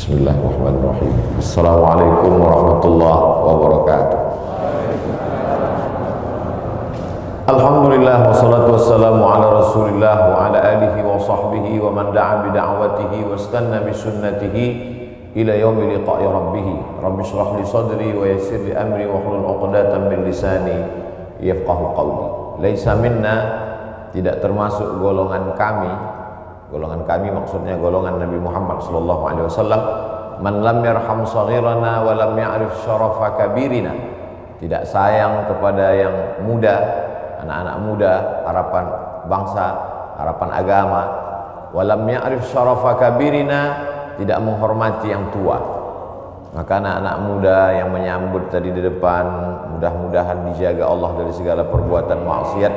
Bismillahirrahmanirrahim. Assalamualaikum warahmatullahi wabarakatuh. Alhamdulillah wassalatu wassalamu ala Rasulillah wa ala alihi wa sahbihi wa man da'a bi da'watihi wa istanna bi sunnatihi ila yaumi liqa'i rabbih. Rabbi shrah li sadri wa yassir li amri wa hlul 'uqdatam min lisani yafqahu qawli. Laisa minna, tidak termasuk golongan kami. Golongan kami maksudnya golongan Nabi Muhammad sallallahu alaihi wasallam, man lam yarham saghirana wa lam ya'rif syarafa kabirina. Tidak sayang kepada yang muda, anak-anak muda, harapan bangsa, harapan agama. Wa lam ya'rif syarafa kabirina, tidak menghormati yang tua. Maka anak-anak muda yang menyambut tadi di depan, mudah-mudahan dijaga Allah dari segala perbuatan maksiat,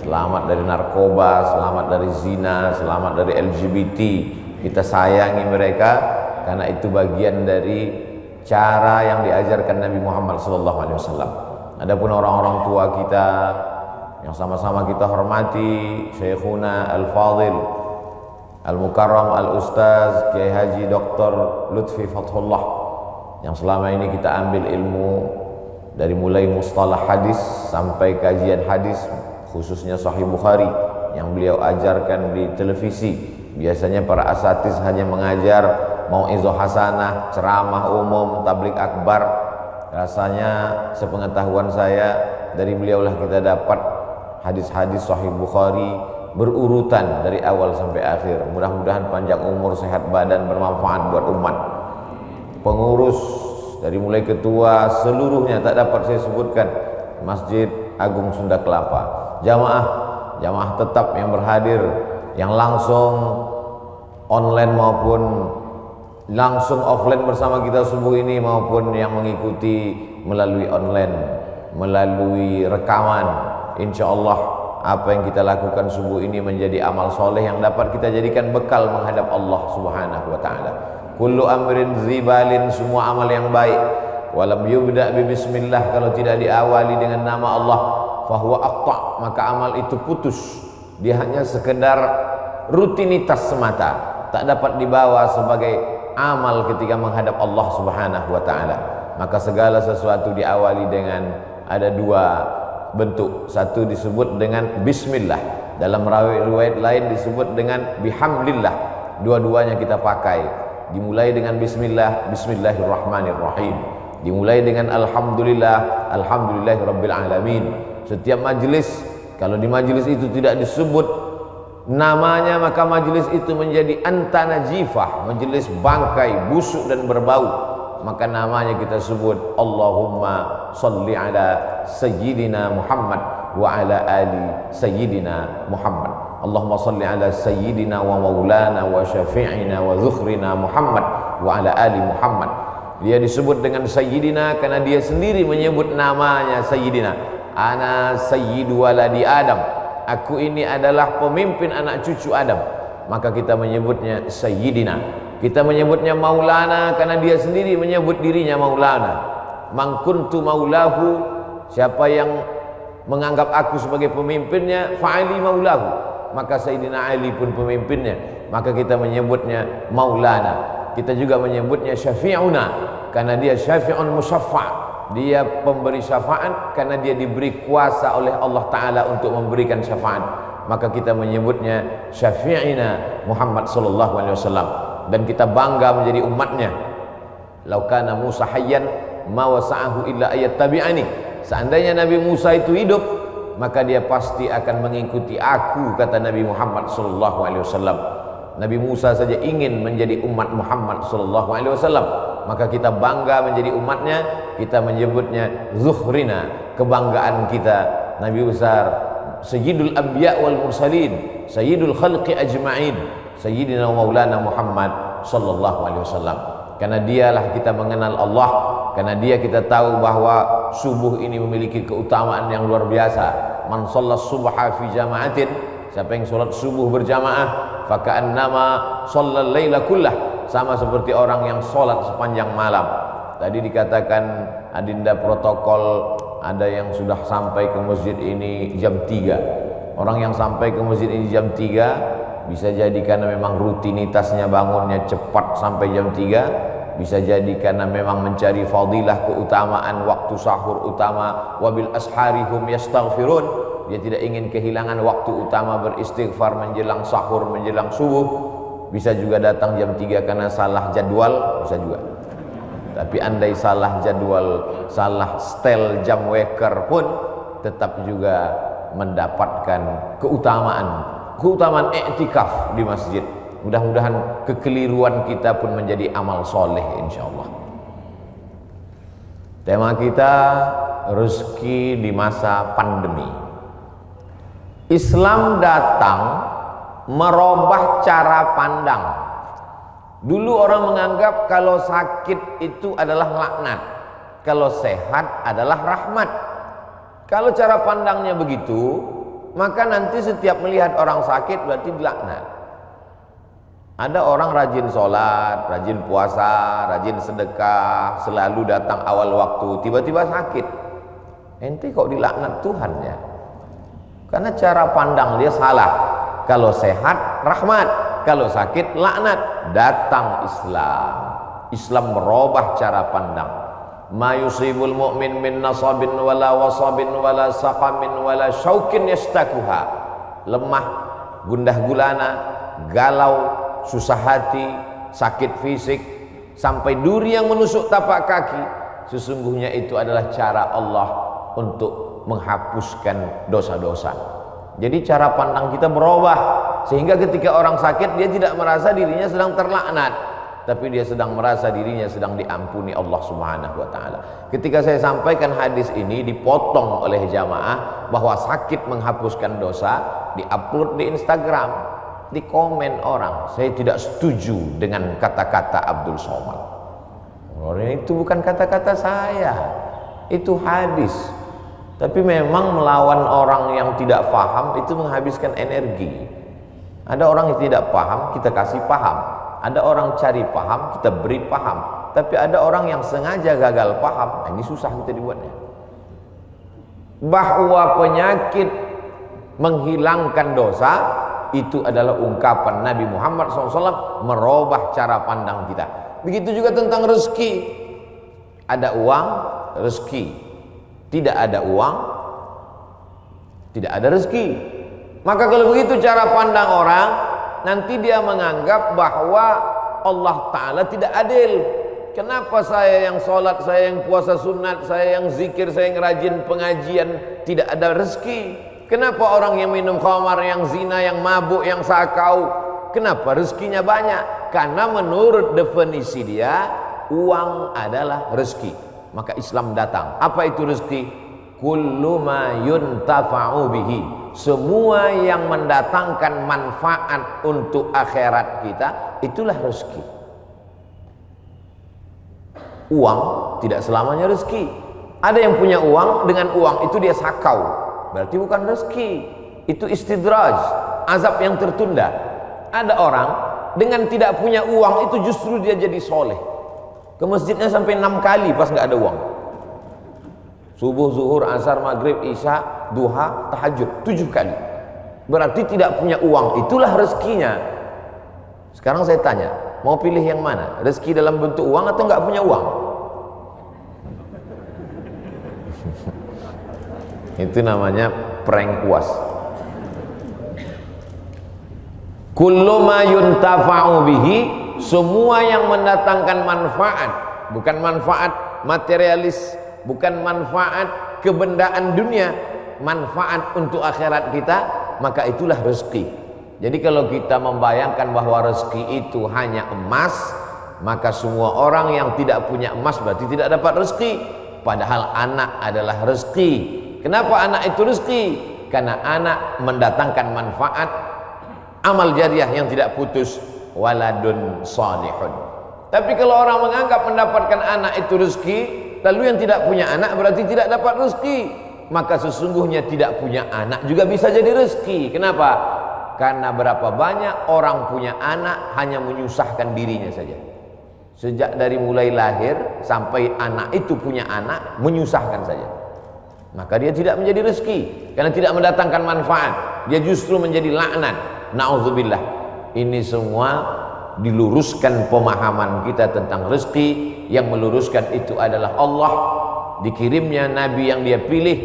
selamat dari narkoba, selamat dari zina, selamat dari LGBT. Kita sayangi mereka karena itu bagian dari cara yang diajarkan Nabi Muhammad SAW. Adapun orang-orang tua kita yang sama-sama kita hormati, Syekhuna Al-Fadil Al-Mukarram Al-Ustaz Kiai Haji Dr. Lutfi Fathullah, yang selama ini kita ambil ilmu dari mulai mustalah hadis sampai kajian hadis, khususnya Sahih Bukhari yang beliau ajarkan di televisi. Biasanya para asatiz hanya mengajar mau'izah hasanah, ceramah umum, tablik akbar. Rasanya sepengetahuan saya dari beliaulah kita dapat hadis-hadis Sahih Bukhari berurutan dari awal sampai akhir. Mudah-mudahan panjang umur, sehat badan, bermanfaat buat umat. Pengurus dari mulai ketua seluruhnya tak dapat saya sebutkan. Masjid Agung Sunda Kelapa, jamaah tetap yang berhadir, yang langsung online maupun langsung offline bersama kita subuh ini, maupun yang mengikuti melalui online, melalui rekaman. Insya Allah apa yang kita lakukan subuh ini menjadi amal soleh yang dapat kita jadikan bekal menghadap Allah Subhanahu wa ta'ala. Kullu amrin zibalin, semua amal yang baik, walam yubda bi bismillah, kalau tidak diawali dengan nama Allah, fahuwa aqta, maka amal itu putus. Dia hanya sekedar rutinitas semata, tak dapat dibawa sebagai amal ketika menghadap Allah Subhanahu wa ta'ala. Maka segala sesuatu diawali dengan ada dua bentuk. Satu disebut dengan bismillah, dalam riwayat lain disebut dengan bihamdillah. Dua-duanya kita pakai. Dimulai dengan bismillah, bismillahirrahmanirrahim. Dimulai dengan alhamdulillah, alhamdulillahirabbil alamin. Setiap majelis, kalau di majelis itu tidak disebut namanya, maka majelis itu menjadi antana jifah, majelis bangkai, busuk dan berbau. Maka namanya kita sebut Allahumma salli ala sayyidina Muhammad wa ala ali sayyidina Muhammad. Allahumma salli ala sayyidina wa maulana wa syafi'ina wa dzukhrina Muhammad wa ala ali Muhammad. Dia disebut dengan sayyidina karena dia sendiri menyebut namanya sayyidina. Ana sayyidu waladi Adam, aku ini adalah pemimpin anak cucu Adam. Maka kita menyebutnya sayyidina. Kita menyebutnya maulana karena dia sendiri menyebut dirinya maulana. Man kuntu maulahu, siapa yang menganggap aku sebagai pemimpinnya, fa'ali maulahu, maka Sayyidina Ali pun pemimpinnya. Maka kita menyebutnya maulana. Kita juga menyebutnya syafi'una karena dia syafi'un musyaffa', dia pemberi syafaat karena dia diberi kuasa oleh Allah Ta'ala untuk memberikan syafaat. Maka kita menyebutnya syafi'ina Muhammad sallallahu alaihi wasallam, dan kita bangga menjadi umatnya. Lau kana Musa hayyan ma wasa'ahu illa ayat tabi'ani. Seandainya Nabi Musa itu hidup, maka dia pasti akan mengikuti aku, kata Nabi Muhammad sallallahu alaihi wasallam. Nabi Musa saja ingin menjadi umat Muhammad sallallahu alaihi wasallam, maka kita bangga menjadi umatnya. Kita menyebutnya zuhrina, kebanggaan kita. Nabi besar, sayyidul anbiya wal mursalin, sayyidul khalqi ajma'in, sayyidina maulana Muhammad sallallahu alaihi wasallam. Karena dialah kita mengenal Allah, karena dia kita tahu bahwa subuh ini memiliki keutamaan yang luar biasa. Man shalla subha fi jama'atin, siapa yang sholat subuh berjamaah, faka'annama shallal laila kullah, sama seperti orang yang sholat sepanjang malam. Tadi dikatakan adinda protokol, ada yang sudah sampai ke masjid ini jam 3. Orang yang sampai ke masjid ini jam 3 bisa jadi karena memang rutinitasnya bangunnya cepat sampai jam 3, bisa jadi karena memang mencari fadilah keutamaan waktu sahur utama, wabil asharihum yastaghfirun, dia tidak ingin kehilangan waktu utama beristighfar menjelang sahur, menjelang subuh. Bisa juga datang jam 3 karena salah jadwal, bisa juga. Tapi andai salah jadwal, salah setel jam waker pun tetap juga mendapatkan keutamaan i'tikaf di masjid. Mudah-mudahan kekeliruan kita pun menjadi amal soleh insyaallah. Tema kita rezeki di masa pandemi. Islam datang merubah cara pandang. Dulu orang menganggap kalau sakit itu adalah laknat, kalau sehat adalah rahmat. Kalau cara pandangnya begitu, maka nanti setiap melihat orang sakit berarti dilaknat. Ada orang rajin sholat, rajin puasa, rajin sedekah, selalu datang awal waktu, tiba-tiba sakit. Ente kok dilaknat Tuhan ya? Karena cara pandang dia salah. Kalau sehat rahmat, kalau sakit laknat. Datang Islam. Islam merubah cara pandang. Ma yusibul mu'min min nasabin wala wasabin wala saqamin wala syaukin yastakuha. Lemah, gundah gulana, galau, susah hati, sakit fisik, sampai duri yang menusuk tapak kaki. Sesungguhnya itu adalah cara Allah untuk menghapuskan dosa-dosa. Jadi cara pandang kita berubah, sehingga ketika orang sakit dia tidak merasa dirinya sedang terlaknat, tapi dia sedang merasa dirinya sedang diampuni Allah Subhanahu wa taala. Ketika saya sampaikan hadis ini, dipotong oleh jamaah bahwa sakit menghapuskan dosa, diupload di Instagram, di komen orang, saya tidak setuju dengan kata-kata Abdul Somad. Itu bukan kata-kata saya, itu hadis. Tapi memang melawan orang yang tidak paham itu menghabiskan energi. Ada orang yang tidak paham, kita kasih paham. Ada orang cari paham, kita beri paham. Tapi ada orang yang sengaja gagal paham, nah ini susah kita dibuatnya. Bahwa penyakit menghilangkan dosa itu adalah ungkapan Nabi Muhammad SAW merubah cara pandang kita. Begitu juga tentang rezeki. Ada uang, rezeki. Tidak ada uang, tidak ada rezeki. Maka kalau begitu cara pandang orang, nanti dia menganggap bahwa Allah Ta'ala tidak adil. Kenapa saya yang sholat, saya yang puasa sunat, saya yang zikir, saya yang rajin pengajian tidak ada rezeki? Kenapa orang yang minum khamar, yang zina, yang mabuk, yang sakau, kenapa rezekinya banyak? Karena menurut definisi dia, uang adalah rezeki. Maka Islam datang. Apa itu rezeki? Kullu ma yuntafa'u bihi. Semua yang mendatangkan manfaat untuk akhirat kita, itulah rezeki. Uang tidak selamanya rezeki. Ada yang punya uang, dengan uang itu dia sakau, berarti bukan rezeki. Itu istidraj, azab yang tertunda. Ada orang dengan tidak punya uang itu justru dia jadi soleh. Ke masjidnya sampai 6 kali pas nggak ada uang. Subuh, zuhur, asar, maghrib, isya, duha, tahajud 7 kali. Berarti tidak punya uang, itulah rezekinya. Sekarang saya tanya, mau pilih yang mana? Rezeki dalam bentuk uang atau nggak punya uang? Itu namanya prank puas. Kullu ma yuntafa'u bihi, semua yang mendatangkan manfaat, bukan manfaat materialis, bukan manfaat kebendaan dunia, manfaat untuk akhirat kita, maka itulah rezeki. Jadi kalau kita membayangkan bahwa rezeki itu hanya emas, maka semua orang yang tidak punya emas berarti tidak dapat rezeki. Padahal anak adalah rezeki. Kenapa anak itu rezeki? Karena anak mendatangkan manfaat, amal jariah yang tidak putus, waladun salihun. Tapi kalau orang menganggap mendapatkan anak itu rezeki, lalu yang tidak punya anak berarti tidak dapat rezeki, maka sesungguhnya tidak punya anak juga bisa jadi rezeki. Kenapa? Karena berapa banyak orang punya anak hanya menyusahkan dirinya saja. Sejak dari mulai lahir sampai anak itu punya anak, menyusahkan saja. Maka dia tidak menjadi rezeki, karena tidak mendatangkan manfaat. Dia justru menjadi laknat. Na'udzubillah. Ini semua diluruskan pemahaman kita tentang rezeki. Yang meluruskan itu adalah Allah. Dikirimnya Nabi yang dia pilih,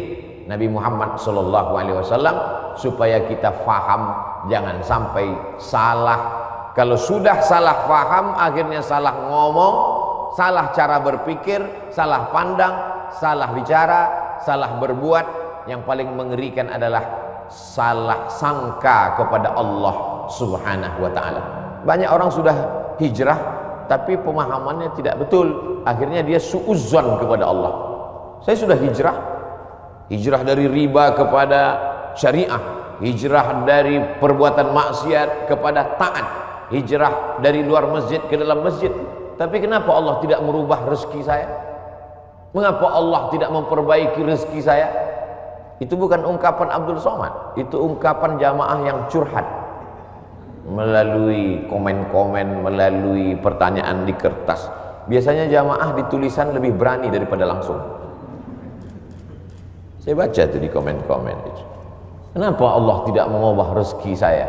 Nabi Muhammad SAW, supaya kita faham, jangan sampai salah. Kalau sudah salah faham, akhirnya salah ngomong, salah cara berpikir, salah pandang, salah bicara, salah berbuat. Yang paling mengerikan adalah salah sangka kepada Allah Subhanahu wa ta'ala. Banyak orang sudah hijrah tapi pemahamannya tidak betul, akhirnya dia suudzon kepada Allah. Saya sudah hijrah dari riba kepada syariah, hijrah dari perbuatan maksiat kepada taat, hijrah dari luar masjid ke dalam masjid. Tapi kenapa Allah tidak merubah rezeki saya? Mengapa Allah tidak memperbaiki rezeki saya? Itu bukan ungkapan Abdul Somad, itu ungkapan jamaah yang curhat melalui komen-komen, melalui pertanyaan di kertas. Biasanya jamaah di tulisan lebih berani daripada langsung. Saya baca tuh di komen-komen itu. Kenapa Allah tidak mengubah rezeki saya?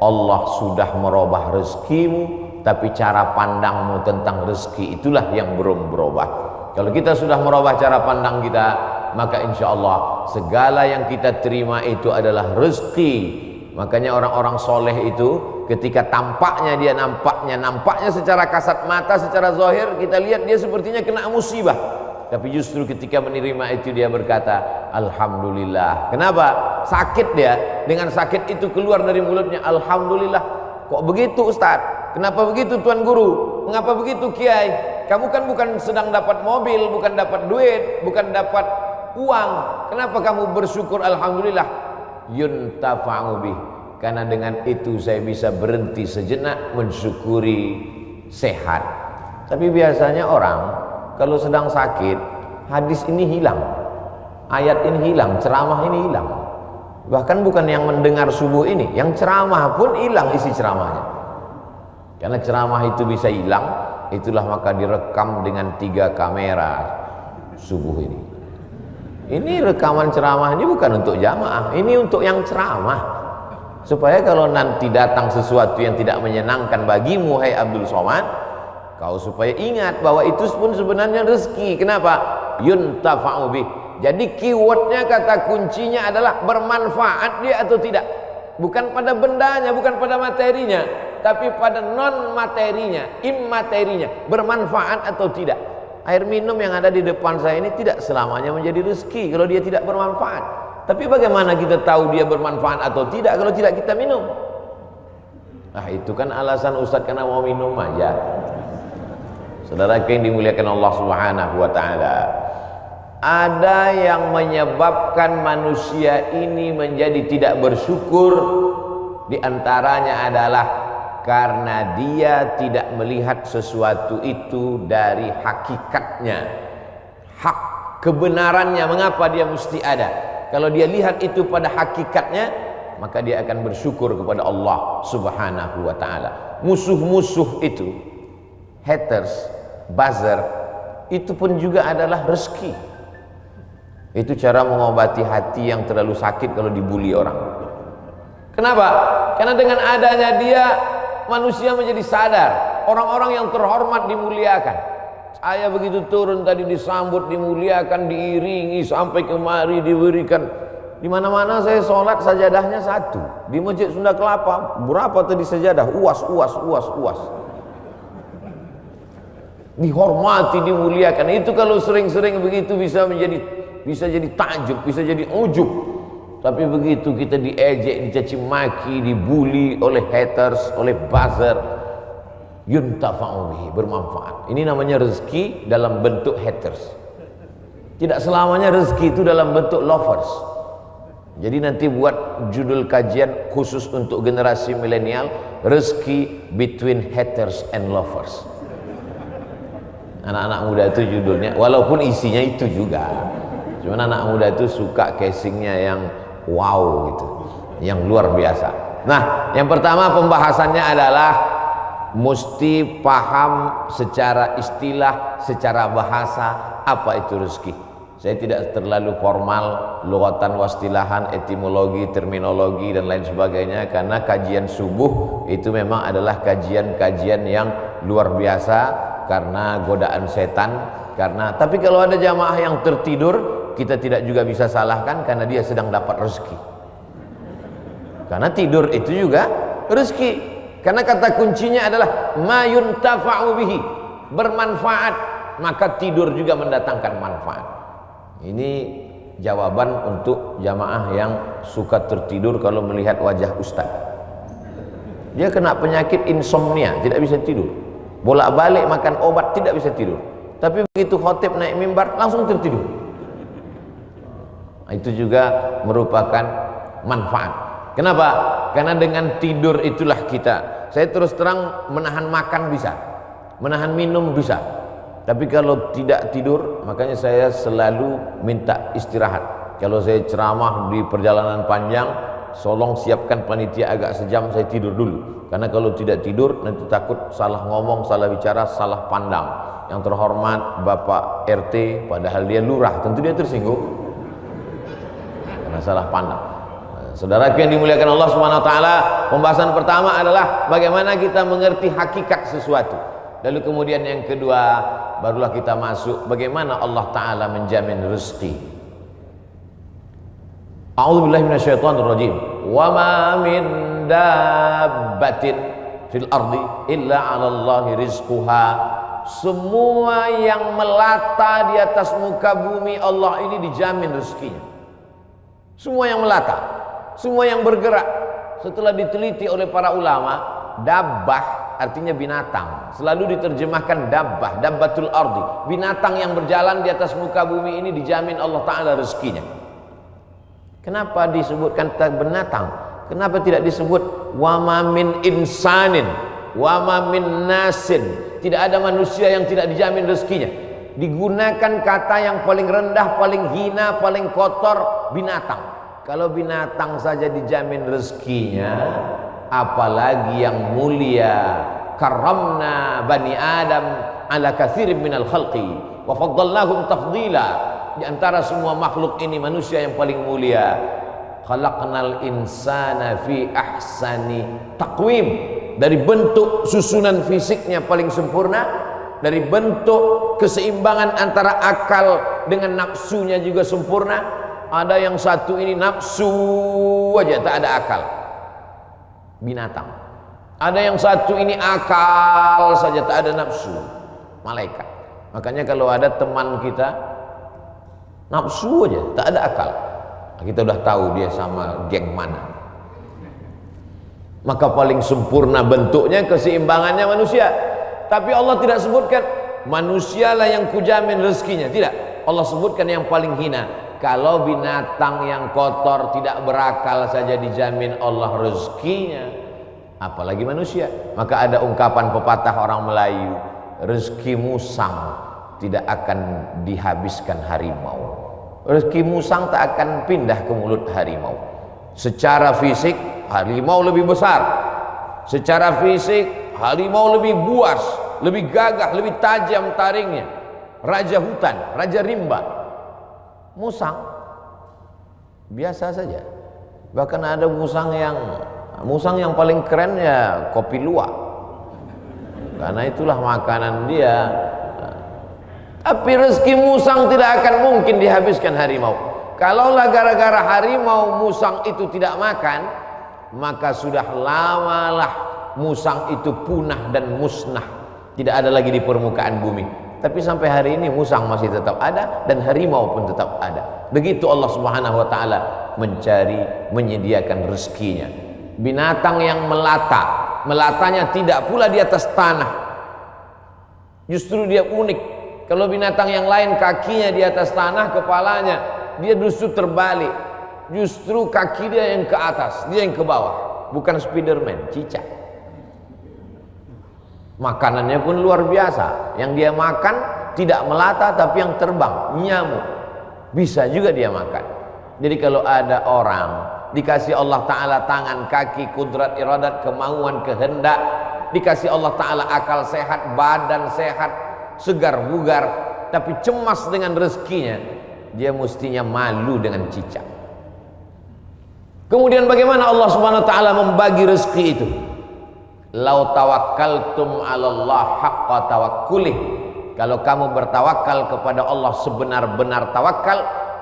Allah sudah merubah rezekimu, tapi cara pandangmu tentang rezeki itulah yang belum berubah. Kalau kita sudah merubah cara pandang kita, maka insya Allah segala yang kita terima itu adalah rezeki. Makanya orang-orang soleh itu ketika tampaknya dia nampaknya secara kasat mata, secara zahir kita lihat dia sepertinya kena musibah. Tapi justru ketika menerima itu dia berkata Alhamdulillah. Kenapa? Sakit dia. Dengan sakit itu keluar dari mulutnya Alhamdulillah. Kok begitu Ustaz? Kenapa begitu Tuan Guru? Mengapa begitu Kiai? Kamu kan bukan sedang dapat mobil, bukan dapat duit, bukan dapat uang. Kenapa kamu bersyukur Alhamdulillah? Yuntafa'u bih. Karena dengan itu saya bisa berhenti sejenak mensyukuri sehat. Tapi biasanya orang kalau sedang sakit, hadis ini hilang, ayat ini hilang, ceramah ini hilang. Bahkan bukan yang mendengar subuh ini, yang ceramah pun hilang isi ceramahnya. Karena ceramah itu bisa hilang, itulah maka direkam dengan 3 kamera subuh ini. Ini rekaman ceramah ini bukan untuk jamaah, ini untuk yang ceramah. Supaya kalau nanti datang sesuatu yang tidak menyenangkan bagimu, hai Abdul Somad, kau supaya ingat bahwa itu pun sebenarnya rezeki. Kenapa? Yuntafa'u bih. Jadi keywordnya, kata kuncinya adalah bermanfaat dia atau tidak. Bukan pada bendanya, bukan pada materinya, tapi pada non materinya, immaterinya, bermanfaat atau tidak. Air minum yang ada di depan saya ini tidak selamanya menjadi rezeki kalau dia tidak bermanfaat. Tapi bagaimana kita tahu dia bermanfaat atau tidak kalau tidak kita minum? Nah itu kan alasan Ustadz karena mau minum aja. Saudara yang dimuliakan Allah Subhanahu wa ta'ala, ada yang menyebabkan manusia ini menjadi tidak bersyukur. Di antaranya adalah karena dia tidak melihat sesuatu itu dari hakikatnya, hak kebenarannya. Mengapa dia mesti ada? Kalau dia lihat itu pada hakikatnya, maka dia akan bersyukur kepada Allah Subhanahu wa ta'ala. Musuh-musuh itu, haters, buzzer, itu pun juga adalah rezeki. Itu cara mengobati hati yang terlalu sakit kalau dibully orang. Kenapa? Karena dengan adanya dia, manusia menjadi sadar. Orang-orang yang terhormat dimuliakan. Saya begitu turun tadi disambut, dimuliakan, diiringi sampai kemari diberikan. Di mana-mana saya sholat sajadahnya 1. Di Masjid Sunda Kelapa berapa tadi sajadah? Uas. Dihormati, dimuliakan. Itu kalau sering-sering begitu bisa jadi takjub, bisa jadi ujub. Tapi begitu kita diejek, dicaci maki, dibully oleh haters, oleh buzzer, yuntafa'u bihi, bermanfaat. Ini namanya rezeki dalam bentuk haters. Tidak selamanya rezeki itu dalam bentuk lovers. Jadi nanti buat judul kajian khusus untuk generasi milenial, rezeki between haters and lovers. Anak-anak muda itu judulnya, walaupun isinya itu juga. Cuman anak muda itu suka casingnya yang wow gitu, yang luar biasa. Nah, yang pertama pembahasannya adalah mesti paham secara istilah, secara bahasa apa itu rezeki. Saya tidak terlalu formal, lughatan wastilahan, etimologi, terminologi dan lain sebagainya, karena kajian subuh itu memang adalah kajian-kajian yang luar biasa karena godaan setan. Tapi kalau ada jamaah yang tertidur, kita tidak juga bisa salahkan karena dia sedang dapat rezeki. Karena tidur itu juga rezeki. Karena kata kuncinya adalah ma yuntafa'u bihi, bermanfaat, maka tidur juga mendatangkan manfaat. Ini jawaban untuk jamaah yang suka tertidur kalau melihat wajah ustaz. Dia kena penyakit insomnia, tidak bisa tidur. Bolak-balik makan obat, tidak bisa tidur. Tapi begitu khotib naik mimbar, langsung tertidur. Itu juga merupakan manfaat. Kenapa? Karena dengan tidur itulah kita. Saya terus terang menahan makan bisa, menahan minum bisa. Tapi kalau tidak tidur, makanya saya selalu minta istirahat. Kalau saya ceramah di perjalanan panjang, tolong siapkan panitia agak sejam, saya tidur dulu. Karena kalau tidak tidur, nanti takut salah ngomong, salah bicara, salah pandang. Yang terhormat Bapak RT, padahal dia lurah, tentu dia tersinggung karena salah pandang. Saudara yang dimuliakan Allah Subhanahu wa taala, pembahasan pertama adalah bagaimana kita mengerti hakikat sesuatu. Lalu kemudian yang kedua, barulah kita masuk bagaimana Allah taala menjamin rezeki. A'udzubillahi minasyaitonirrajim. Wa ma min dabbatin fil ardi illa 'alallahi rizquha. Semua yang melata di atas muka bumi Allah ini dijamin rezekinya. Semua yang melata, semua yang bergerak. Setelah diteliti oleh para ulama, dabbah artinya binatang, selalu diterjemahkan dabbah, dabbatul ardi, binatang yang berjalan di atas muka bumi ini dijamin Allah taala rezekinya. Kenapa disebutkan binatang? Kenapa tidak disebut wa ma min insanin, wa ma min nasin? Tidak ada manusia yang tidak dijamin rezekinya. Digunakan kata yang paling rendah, paling hina, paling kotor, binatang. Kalau binatang saja dijamin rezekinya, apalagi yang mulia. Karramna bani Adam ala katsirin minal khalqi wa faddalnahum tafdila. Di antara semua makhluk ini manusia yang paling mulia. Khalaqnal insana fi ahsani taqwim. Dari bentuk susunan fisiknya paling sempurna, dari bentuk keseimbangan antara akal dengan nafsunya juga sempurna. Ada yang satu ini nafsu aja, tak ada akal, binatang. Ada yang satu ini akal saja, tak ada nafsu, malaikat. Makanya kalau ada teman kita nafsu aja, tak ada akal, kita udah tahu dia sama geng mana. Maka paling sempurna bentuknya, keseimbangannya manusia. Tapi Allah tidak sebutkan manusialah yang kujamin rezekinya, tidak. Allah sebutkan yang paling hina. Kalau binatang yang kotor tidak berakal saja dijamin Allah rezekinya, apalagi manusia. Maka ada ungkapan pepatah orang Melayu, rezeki musang tidak akan dihabiskan harimau. Rezeki musang tak akan pindah ke mulut harimau. Secara fisik harimau lebih besar, secara fisik harimau lebih buas, lebih gagah, lebih tajam taringnya. Raja hutan, raja rimba. Musang biasa saja. Bahkan ada musang yang paling keren ya kopi luwak, karena itulah makanan dia. Tapi rezeki musang tidak akan mungkin dihabiskan harimau. Kalaulah gara-gara harimau musang itu tidak makan, maka sudah lamalah musang itu punah dan musnah, tidak ada lagi di permukaan bumi. Tapi sampai hari ini musang masih tetap ada dan harimau pun tetap ada. Begitu Allah Subhanahu wa taala mencari, menyediakan rezekinya. Binatang yang melata, melatanya tidak pula di atas tanah. Justru dia unik. Kalau binatang yang lain kakinya di atas tanah, kepalanya, dia justru terbalik. Justru kaki dia yang ke atas, dia yang ke bawah. Bukan Spiderman, cicak. Makanannya pun luar biasa. Yang dia makan tidak melata tapi yang terbang, nyamuk. Bisa juga dia makan. Jadi kalau ada orang dikasih Allah Ta'ala tangan, kaki, kudrat, iradat, kemauan, kehendak, dikasih Allah Ta'ala akal sehat, badan sehat, segar bugar, tapi cemas dengan rezekinya, dia mestinya malu dengan cicak. Kemudian bagaimana Allah Subhanahu wa taala membagi rezeki itu? Lau tawakkaltum 'alallah haqqa tawakkulih. Kalau kamu bertawakal kepada Allah sebenar-benar tawakal,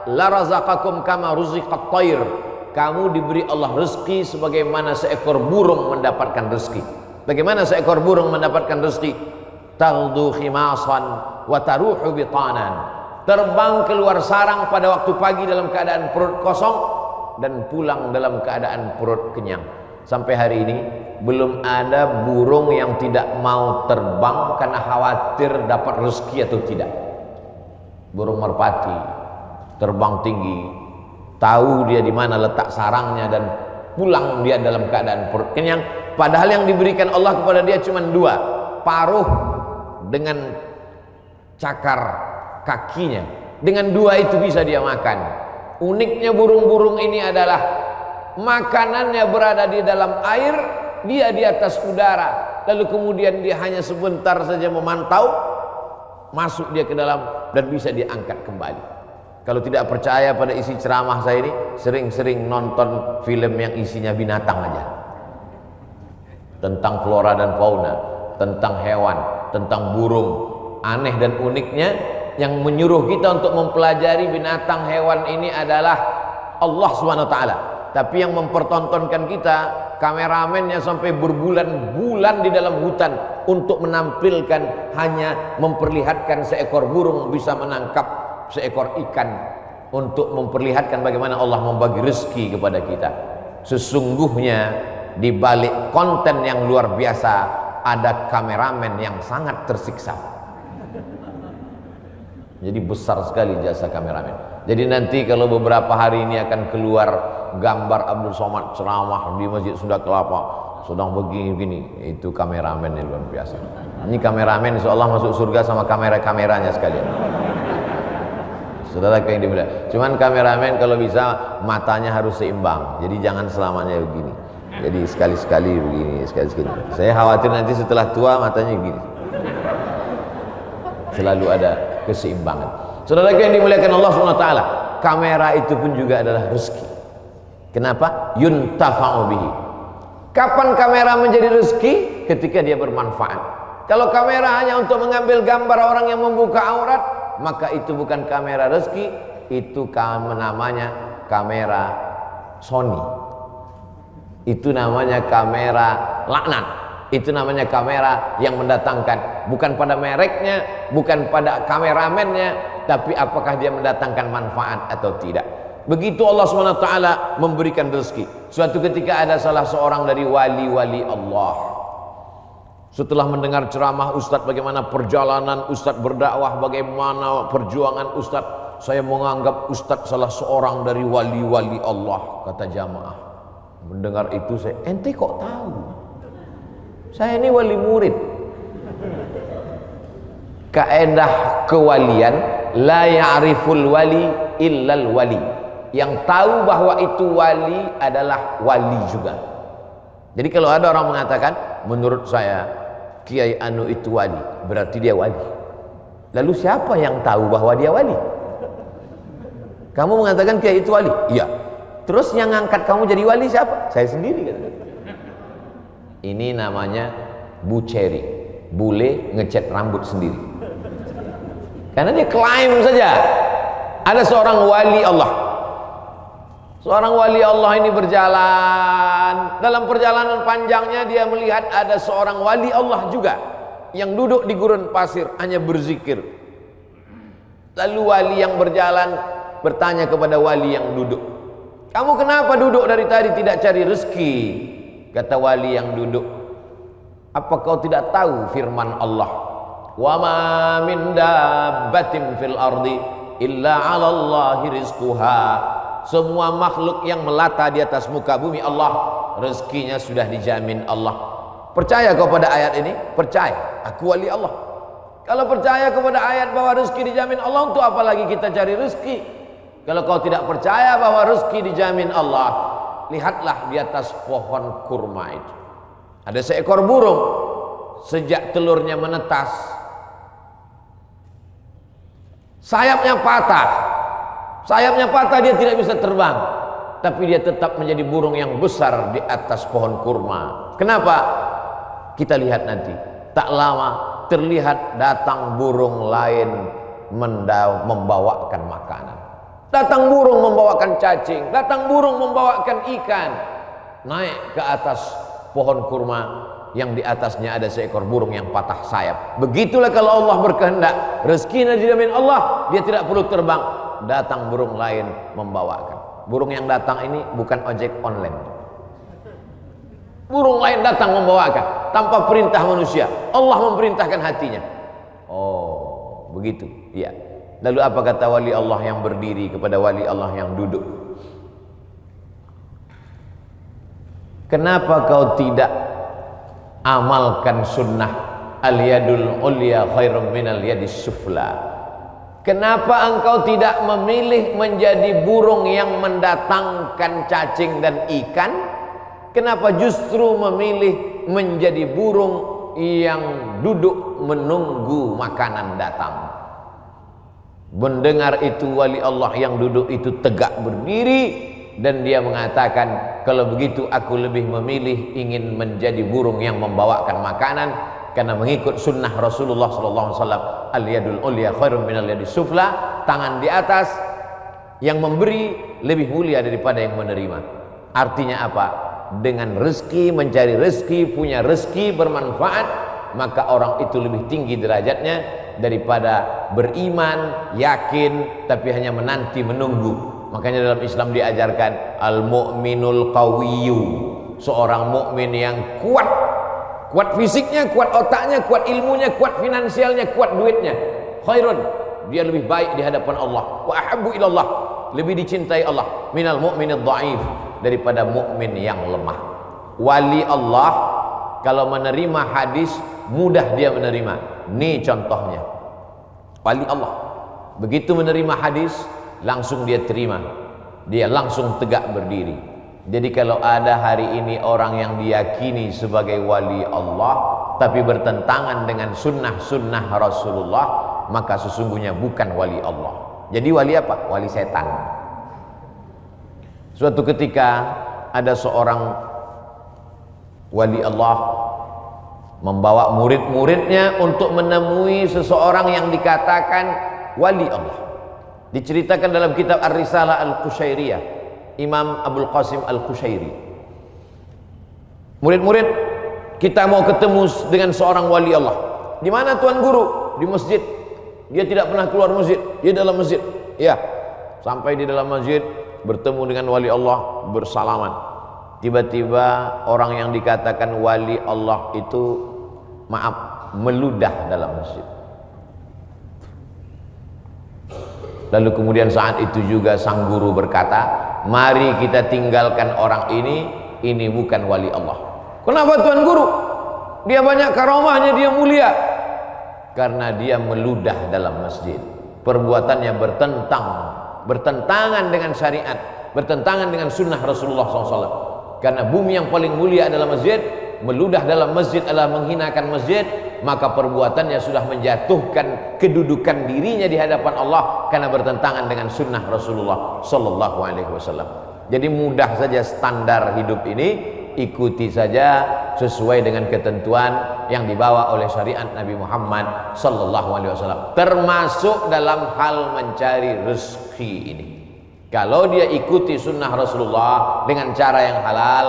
la razaqakum kama ruziqat thair. Kamu diberi Allah rezeki sebagaimana seekor burung mendapatkan rezeki. Bagaimana seekor burung mendapatkan rezeki? Taghdu khimasan wa taruhu bitanan. Terbang keluar sarang pada waktu pagi dalam keadaan perut kosong dan pulang dalam keadaan perut kenyang. Sampai hari ini belum ada burung yang tidak mau terbang karena khawatir dapat rezeki atau tidak. Burung merpati terbang tinggi, tahu dia di mana letak sarangnya dan pulang dia dalam keadaan perut kenyang. Padahal yang diberikan Allah kepada dia cuma dua, paruh dengan cakar kakinya. Dengan dua itu bisa dia makan. Uniknya burung-burung ini adalah makanannya berada di dalam air, dia di atas udara, lalu kemudian dia hanya sebentar saja memantau, masuk dia ke dalam dan bisa diangkat kembali. Kalau tidak percaya pada isi ceramah saya ini, sering-sering nonton film yang isinya binatang aja, tentang flora dan fauna, tentang hewan, tentang burung. Aneh dan uniknya, yang menyuruh kita untuk mempelajari binatang hewan ini adalah Allah Subhanahu wa taala. Tapi yang mempertontonkan kita, kameramennya sampai berbulan-bulan di dalam hutan untuk menampilkan, hanya memperlihatkan seekor burung bisa menangkap seekor ikan, untuk memperlihatkan bagaimana Allah membagi rezeki kepada kita. Sesungguhnya di balik konten yang luar biasa ada kameramen yang sangat tersiksa. Jadi besar sekali jasa kameramen. Jadi nanti kalau beberapa hari ini akan keluar gambar Abdul Somad ceramah di Masjid Sunda Kelapa, sedang begini-begini, itu kameramen yang luar biasa. Ini kameramen insya Allah masuk surga sama kamera-kameranya sekalian. Saudara yang dimuliakan. Cuman kameramen kalau bisa matanya harus seimbang. Jadi jangan selamanya begini. Jadi sekali-sekali begini, sekali-sekali. Saya khawatir nanti setelah tua matanya begini. Selalu ada keseimbangan. Saudara yang dimuliakan Allah SWT, kamera itu pun juga adalah rezeki. Kenapa? Yuntafa'u bihi. Kapan kamera menjadi rezeki? Ketika dia bermanfaat. Kalau kamera hanya untuk mengambil gambar orang yang membuka aurat, maka itu bukan kamera rezeki, itu namanya kamera Sony. Itu namanya kamera laknat. Itu namanya kamera yang mendatangkan, bukan pada mereknya, bukan pada kameramennya, tapi apakah dia mendatangkan manfaat atau tidak. Begitu Allah SWT memberikan rezeki. Suatu ketika ada salah seorang dari wali-wali Allah, setelah mendengar ceramah Ustadz bagaimana perjalanan Ustadz berdakwah, bagaimana perjuangan Ustadz, saya menganggap Ustadz salah seorang dari wali-wali Allah. Kata jamaah, mendengar itu saya, ente kok tahu? Saya ini wali murid. Kaedah kewalian, la ya'riful wali illal wali. Yang tahu bahwa itu wali adalah wali juga. Jadi kalau ada orang mengatakan, menurut saya Kiai Anu itu wali, berarti dia wali. Lalu siapa yang tahu bahwa dia wali? Kamu mengatakan Kiai itu wali? Iya. Terus yang ngangkat kamu jadi wali siapa? Saya sendiri kan. Ini namanya buceri, bule ngecat rambut sendiri. Karena dia klaim saja ada seorang wali Allah. Seorang wali Allah ini berjalan, dalam perjalanan panjangnya dia melihat ada seorang wali Allah juga yang duduk di gurun pasir hanya berzikir. Lalu wali yang berjalan bertanya kepada wali yang duduk, "Kamu kenapa duduk dari tadi tidak cari rezeki?" Kata wali yang duduk, "Apa kau tidak tahu firman Allah, wa ma min dabbatin fil ardi illa 'ala Allahi rizquha." Semua makhluk yang melata di atas muka bumi Allah, rezekinya sudah dijamin Allah. Percaya kau pada ayat ini? Percaya, aku wali Allah. Kalau percaya kepada ayat bahwa rezeki dijamin Allah, untuk apa lagi kita cari rezeki? Kalau kau tidak percaya bahwa rezeki dijamin Allah, lihatlah di atas pohon kurma itu ada seekor burung. Sejak telurnya menetas, sayapnya patah, Sayapnya patah, dia tidak bisa terbang, tapi dia tetap menjadi burung yang besar di atas pohon kurma. Kenapa? Kita lihat nanti. Tak lama terlihat datang burung lain membawakan makanan. Datang burung membawakan cacing, datang burung membawakan ikan. Naik ke atas pohon kurma yang di atasnya ada seekor burung yang patah sayap. Begitulah kalau Allah berkehendak, rezekinya dijamin Allah, dia tidak perlu terbang. Datang burung lain membawakan. Burung yang datang ini bukan ojek online. Burung lain datang membawakan tanpa perintah manusia. Allah memerintahkan hatinya. Oh, begitu. Iya. Lalu apa kata wali Allah yang berdiri kepada wali Allah yang duduk? Kenapa kau tidak amalkan sunnah al-yadul ulya khairum minal yadis sufla? Kenapa engkau tidak memilih menjadi burung yang mendatangkan cacing dan ikan? Kenapa justru memilih menjadi burung yang duduk menunggu makanan datang? Mendengar itu wali Allah yang duduk itu tegak berdiri dan dia mengatakan, kalau begitu aku lebih memilih ingin menjadi burung yang membawakan makanan, karena mengikut sunnah Rasulullah SAW. Al-yadul ulya khairun minal yadis sufla. Tangan di atas yang memberi lebih mulia daripada yang menerima. Artinya apa? Dengan rezeki, mencari rezeki, punya rezeki bermanfaat, maka orang itu lebih tinggi derajatnya daripada beriman, yakin, tapi hanya menanti menunggu. Makanya dalam Islam diajarkan al-mu'minul qawiyyu, seorang mukmin yang kuat. Kuat fisiknya, kuat otaknya, kuat ilmunya, kuat finansialnya, kuat duitnya. Khairun, dia lebih baik di hadapan Allah. Wa ahabbu ilallah, lebih dicintai Allah. Minal mu'minid dhaif, daripada mukmin yang lemah. Wali Allah kalau menerima hadis mudah dia menerima. Ini contohnya. Wali Allah begitu menerima hadis langsung dia terima. Dia langsung tegak berdiri. Jadi kalau ada hari ini orang yang diyakini sebagai wali Allah tapi bertentangan dengan sunnah-sunnah Rasulullah, maka sesungguhnya bukan wali Allah. Jadi wali apa? Wali setan. Suatu ketika ada seorang wali Allah membawa murid-muridnya untuk menemui seseorang yang dikatakan wali Allah. Diceritakan dalam kitab Ar-Risalah Al-Qushairiyah, Imam Abul Qasim Al-Qushairi. Murid-murid, kita mau ketemu dengan seorang wali Allah. Di mana Tuan Guru? Di masjid. Dia tidak pernah keluar masjid, dia dalam masjid. Ya, sampai di dalam masjid bertemu dengan wali Allah, bersalaman. Tiba-tiba orang yang dikatakan wali Allah itu, maaf, meludah dalam masjid. Lalu kemudian saat itu juga sang guru berkata, mari kita tinggalkan orang ini bukan wali Allah. Kenapa Tuan Guru? Dia banyak karomahnya, dia mulia. Karena dia meludah dalam masjid. Perbuatannya bertentangan dengan syariat, bertentangan dengan sunnah Rasulullah SAW. Karena bumi yang paling mulia adalah masjid, meludah dalam masjid adalah menghinakan masjid, maka perbuatannya sudah menjatuhkan kedudukan dirinya di hadapan Allah karena bertentangan dengan sunnah Rasulullah Sallallahu Alaihi Wasallam. Jadi mudah saja standar hidup ini, ikuti saja sesuai dengan ketentuan yang dibawa oleh syariat Nabi Muhammad Sallallahu Alaihi Wasallam, termasuk dalam hal mencari rezeki ini. Kalau dia ikuti sunnah Rasulullah dengan cara yang halal,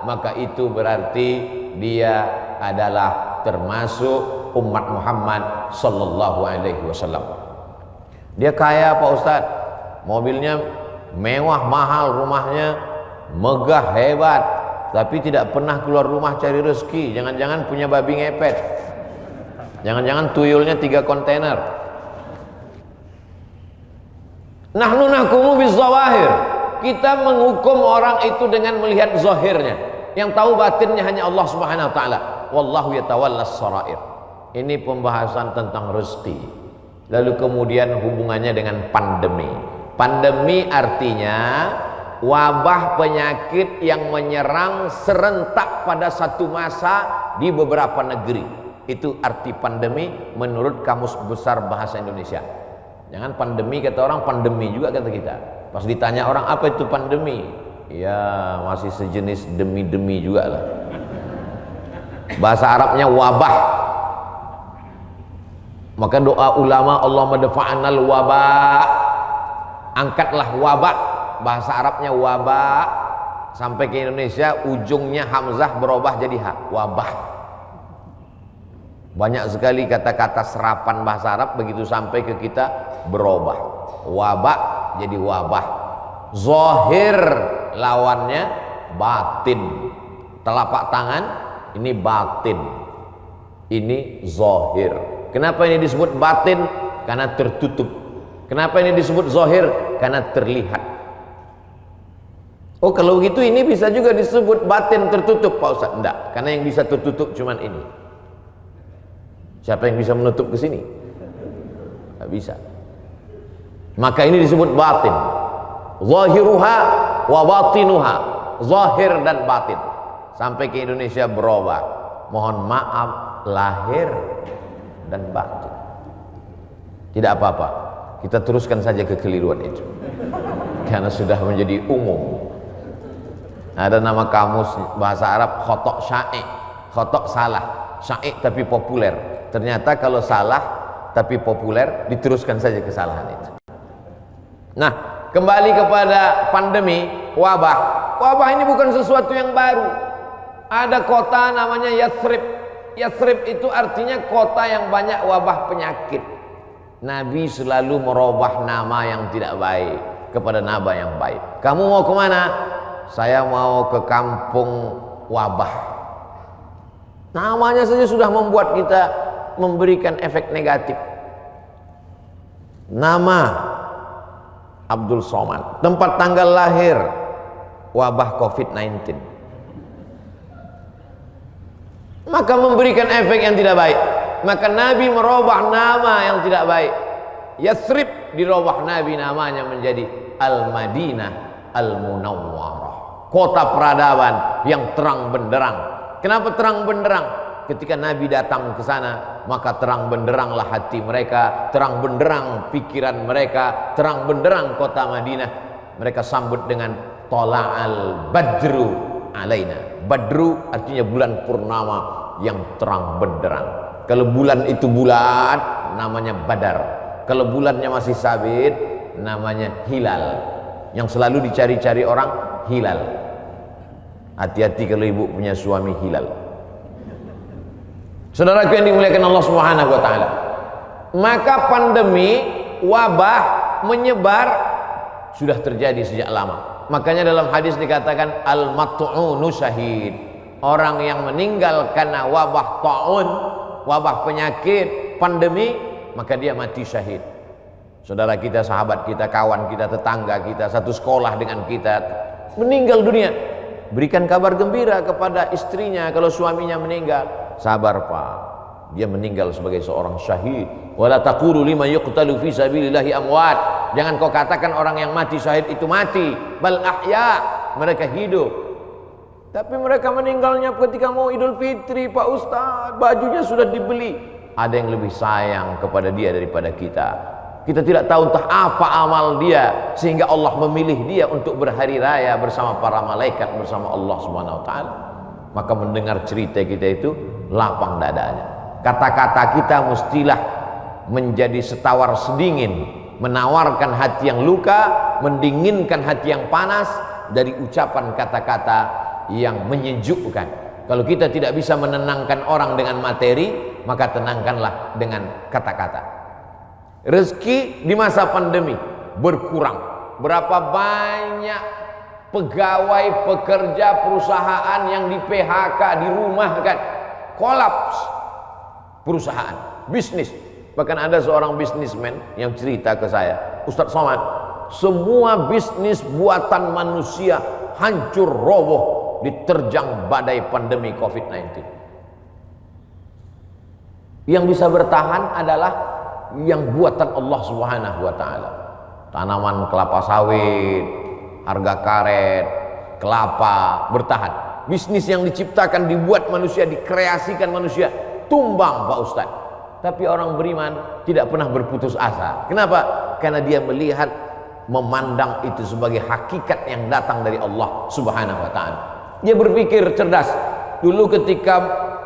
maka itu berarti dia adalah termasuk umat Muhammad Sallallahu Alaihi Wasallam. Dia kaya Pak Ustadz, mobilnya mewah mahal, rumahnya megah hebat, tapi tidak pernah keluar rumah cari rezeki. Jangan-jangan punya babi ngepet, jangan-jangan tuyulnya 3 kontainer. Nahnu nahkumu bizawahir, kita menghukum orang itu dengan melihat zahirnya. Yang tahu batinnya hanya Allah Subhanahu wa taala. Wallahu yatawallas sarair. Ini pembahasan tentang rezeki. Lalu kemudian hubungannya dengan pandemi. Pandemi artinya wabah penyakit yang menyerang serentak pada satu masa di beberapa negeri. Itu arti pandemi menurut Kamus Besar Bahasa Indonesia. Jangan pandemi kata orang, pandemi juga kata kita. Pas ditanya orang apa itu pandemi, ya masih sejenis demi-demi juga lah. Bahasa Arabnya wabah. Maka doa ulama, Allahumma dafa'anal wabah, angkatlah wabah. Bahasa Arabnya wabah, sampai ke Indonesia ujungnya hamzah berubah jadi ha, wabah. Banyak sekali kata-kata serapan bahasa Arab begitu sampai ke kita berubah. Wabah jadi wabah. Zahir lawannya batin. Telapak tangan ini batin, ini zahir. Kenapa ini disebut batin? Karena tertutup. Kenapa ini disebut zahir? Karena terlihat. Oh kalau gitu ini bisa juga disebut batin tertutup Pak Ustaz? Enggak, karena yang bisa tertutup cuman ini. Siapa yang bisa menutup ke sini? Enggak bisa. Maka ini disebut batin. Zahiruha wa batinuha, zahir dan batin. Sampai ke Indonesia berubah. Mohon maaf, lahir dan batin. Tidak apa-apa, kita teruskan saja kekeliruan itu karena sudah menjadi umum. Ada nama kamus bahasa Arab khotok syaik, khotok salah, syaik tapi populer. Ternyata kalau salah tapi populer, diteruskan saja kesalahan itu. Nah, kembali kepada pandemi, wabah. Wabah ini bukan sesuatu yang baru. Ada kota namanya Yathrib. Yathrib itu artinya kota yang banyak wabah penyakit. Nabi selalu merubah nama yang tidak baik kepada nama yang baik. Kamu mau kemana? Saya mau ke kampung wabah. Namanya saja sudah membuat kita memberikan efek negatif. Nama Abdul Somad, tempat tanggal lahir wabah COVID-19. Maka memberikan efek yang tidak baik. Maka Nabi merubah nama yang tidak baik. Yathrib dirubah Nabi namanya menjadi Al-Madinah Al-Munawwarah, kota peradaban yang terang benderang. Kenapa terang benderang? Ketika Nabi datang ke sana, maka terang benderanglah hati mereka, terang benderang pikiran mereka, terang benderang kota Madinah. Mereka sambut dengan Tola'al Badru alaina. Badru artinya bulan purnama yang terang benderang. Kalau bulan itu bulat, namanya Badar. Kalau bulannya masih sabit, namanya hilal. Yang selalu dicari-cari orang, hilal. Hati-hati kalau ibu punya suami hilal. Saudaraku yang dimuliakan Allah Subhanahu wa taala. Maka pandemi, wabah menyebar sudah terjadi sejak lama. Makanya dalam hadis dikatakan al-mat'unu syahid. Orang yang meninggal karena wabah ta'un, wabah penyakit, pandemi, maka dia mati syahid. Saudara kita, sahabat kita, kawan kita, tetangga kita, satu sekolah dengan kita, meninggal dunia. Berikan kabar gembira kepada istrinya kalau suaminya meninggal. Sabar Pak, dia meninggal sebagai seorang syahid. Wala taqulu liman yuqtalu fi sabilillahi amwat. Jangan kau katakan orang yang mati syahid itu mati. Bal ahya, mereka hidup. Tapi mereka meninggalnya ketika mau Idul Fitri, Pak Ustaz, bajunya sudah dibeli. Ada yang lebih sayang kepada dia daripada kita. Kita tidak tahu entah apa amal dia sehingga Allah memilih dia untuk berhari raya bersama para malaikat, bersama Allah Subhanahu wa taala. Maka mendengar cerita kita itu lapang dadanya. Kata-kata kita mestilah menjadi setawar sedingin, menawarkan hati yang luka, mendinginkan hati yang panas dari ucapan kata-kata yang menyejukkan. Kalau kita tidak bisa menenangkan orang dengan materi, maka tenangkanlah dengan kata-kata. Rezeki di masa pandemi berkurang. Berapa banyak pegawai, pekerja perusahaan yang di PHK, dirumahkan, kolaps perusahaan, bisnis. Bahkan ada seorang bisnismen yang cerita ke saya, Ustadz Somad, semua bisnis buatan manusia hancur roboh diterjang badai pandemi COVID-19. Yang bisa bertahan adalah yang buatan Allah Subhanahu wa taala. Tanaman kelapa sawit, harga karet, kelapa bertahan. Bisnis yang diciptakan, dibuat manusia, dikreasikan manusia, tumbang Pak Ustadz. Tapi orang beriman tidak pernah berputus asa. Kenapa? Karena dia melihat, memandang itu sebagai hakikat yang datang dari Allah Subhanahu wa ta'ala. Dia berpikir cerdas. Dulu ketika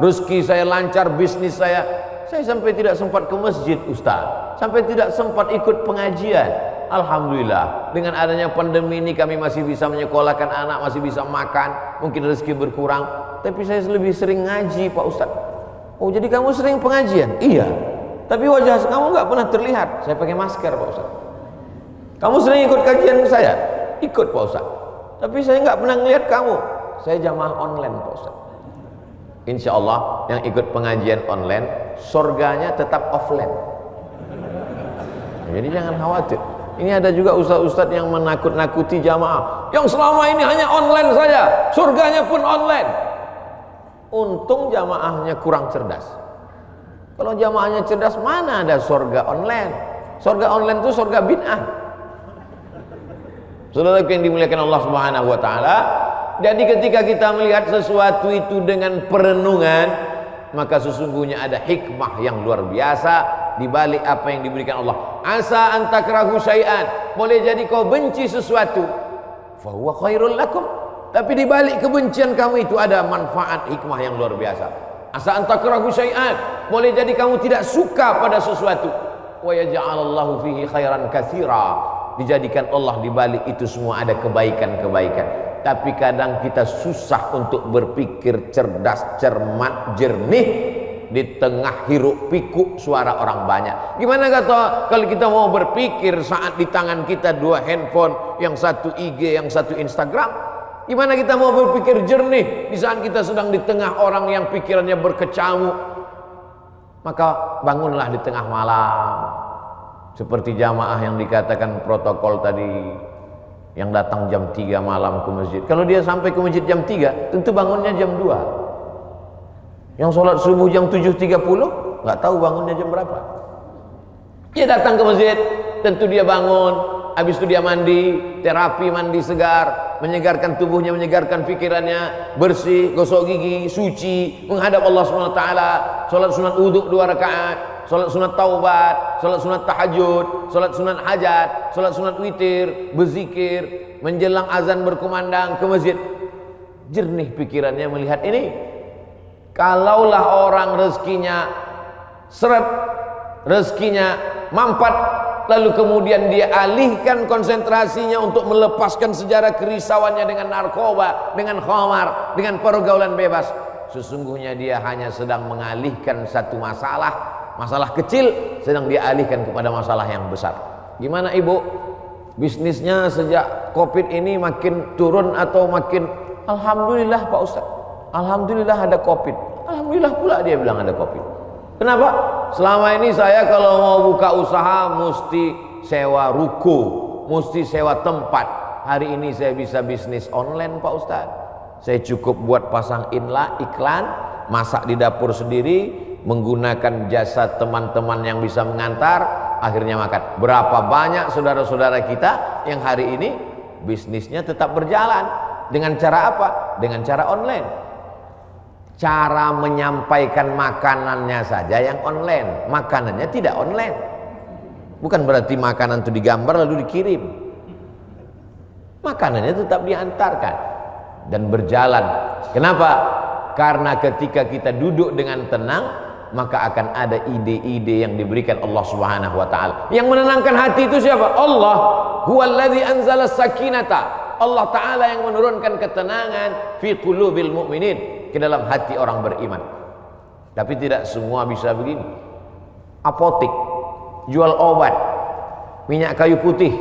rezeki saya lancar, bisnis saya sampai tidak sempat ke masjid, Ustaz. Sampai tidak sempat ikut pengajian. Alhamdulillah, dengan adanya pandemi ini kami masih bisa menyekolahkan anak, masih bisa makan, mungkin rezeki berkurang, tapi saya lebih sering ngaji, Pak Ustaz. Oh, jadi kamu sering pengajian? Iya. Tapi wajah kamu nggak pernah terlihat. Saya pakai masker, Pak Ustaz. Kamu sering ikut kajian saya? Ikut, Pak Ustaz. Tapi saya nggak pernah ngelihat kamu. Saya jamaah online, Pak Ustaz. Insya Allah yang ikut pengajian online, surganya tetap offline. Jadi jangan khawatir. Ini ada juga ustaz-ustaz yang menakut-nakuti jamaah, yang selama ini hanya online saja, surganya pun online. Untung jamaahnya kurang cerdas. Kalau jamaahnya cerdas, mana ada surga online? Surga online itu surga bid'ah. Saudara yang dimuliakan Allah Subhanahu wa ta'ala, jadi ketika kita melihat sesuatu itu dengan perenungan, maka sesungguhnya ada hikmah yang luar biasa di balik apa yang diberikan Allah. Asa an takrahu syai'an, boleh jadi kau benci sesuatu, fa huwa khairul lakum, tapi di balik kebencian kamu itu ada manfaat hikmah yang luar biasa. Asa an takrahu syai'an, boleh jadi kamu tidak suka pada sesuatu, wa yaj'alallahu fihi khairan katsira, dijadikan Allah di balik itu semua ada kebaikan-kebaikan. Tapi kadang kita susah untuk berpikir cerdas, cermat, jernih di tengah hiruk pikuk suara orang banyak. Gimana kata kalau kita mau berpikir saat di tangan kita dua handphone, yang satu IG, yang satu Instagram? Gimana kita mau berpikir jernih di saat kita sedang di tengah orang yang pikirannya berkecamuk? Maka bangunlah di tengah malam, seperti jamaah yang dikatakan protokol tadi, yang datang jam 3 malam ke masjid. Kalau dia sampai ke masjid jam 3, tentu bangunnya jam 2. Yang sholat subuh jam 7.30, nggak tahu bangunnya jam berapa. Dia datang ke masjid, tentu dia bangun, habis itu dia mandi, terapi mandi segar, menyegarkan tubuhnya, menyegarkan pikirannya, bersih, gosok gigi, suci, menghadap Allah SWT, sholat sunat wudhu 2 rakaat, sholat sunat taubat, sholat sunat tahajud, sholat sunat hajat, sholat sunat witir, berzikir, menjelang azan berkumandang ke masjid. Jernih pikirannya melihat ini. Kalaulah orang rezekinya seret, rezekinya mampat, lalu kemudian dia alihkan konsentrasinya untuk melepaskan sejarah kerisauannya dengan narkoba, dengan khamar, dengan pergaulan bebas, sesungguhnya dia hanya sedang mengalihkan satu masalah kecil, sedang dia alihkan kepada masalah yang besar. Gimana ibu? Bisnisnya sejak Covid ini makin turun atau makin? Alhamdulillah Pak Ustaz, alhamdulillah ada Covid. Alhamdulillah pula dia bilang ada Covid. Kenapa? Selama ini saya kalau mau buka usaha mesti sewa ruko, mesti sewa tempat. Hari ini saya bisa bisnis online Pak Ustaz. Saya cukup buat pasang iklan, masak di dapur sendiri, menggunakan jasa teman-teman yang bisa mengantar, akhirnya makan. Berapa banyak saudara-saudara kita yang hari ini bisnisnya tetap berjalan. Dengan cara apa? Dengan cara online. Cara menyampaikan makanannya saja yang online, makanannya tidak online. Bukan berarti makanan itu digambar lalu dikirim. Makanannya tetap diantarkan dan berjalan. Kenapa? Karena ketika kita duduk dengan tenang, maka akan ada ide-ide yang diberikan Allah Subhanahu wa ta'ala. Yang menenangkan hati itu siapa? Allah. Huwallazi anzala sakinata. Allah Ta'ala yang menurunkan ketenangan fi qulubil mu'minin, ke dalam hati orang beriman. Tapi tidak semua bisa begini. Apotik, jual obat, minyak kayu putih,